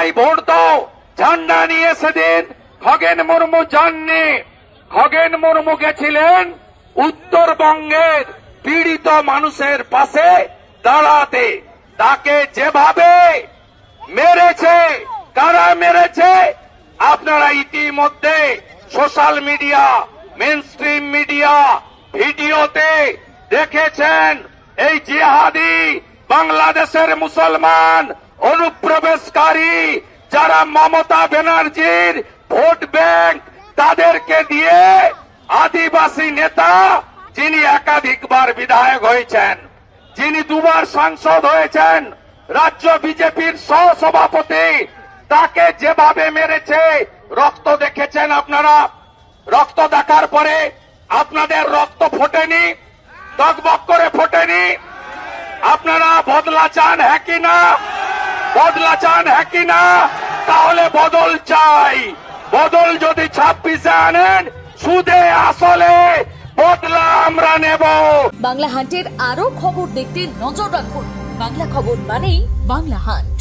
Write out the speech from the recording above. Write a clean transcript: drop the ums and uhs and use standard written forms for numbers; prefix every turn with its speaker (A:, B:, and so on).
A: সবাই ভোট দাও ঝান্ডা নিয়ে। সেদিন খগেন মুর্মু যাননি। খগেন মুর্মু গেছিলেন উত্তরবঙ্গের পীড়িত মানুষের পাশে দাঁড়াতে। তাকে যেভাবে মেরেছে, কারা মেরেছে আপনারা ইতিমধ্যে সোশ্যাল মিডিয়া, মেইনস্ট্রিম মিডিয়া ভিডিওতে দেখেছেন। এই জিহাদি বাংলাদেশের মুসলমান অনুপ্রবেশকারী যারা মমতা ব্যানার্জির ভোট ব্যাংক, তাদেরকে দিয়ে আদিবাসী নেতা যিনি একাধিকবার বিধায়ক হয়েছেন, যিনি দুবার সাংসদ হয়েছেন, রাজ্য বিজেপির সহসভাপতি, তাকে যেভাবে মেরেছে রক্ত দেখেছেন আপনারা। রক্ত দেখার পরে আপনাদের রক্ত ফোটেনি, টকবক করে ফোটেনি। আপনারা বদলা চান হ্যাঁ কি না? বদলা চান হ্যাঁ কি না? তাহলে বদল চাই। বদল যদি 26-এ আনেন, সুদে আসলে বদলা আমরা নেব।
B: বাংলা হান্টের আরো খবর দেখতে নজর রাখুন। বাংলা খবর মানেই বাংলা হান্ট।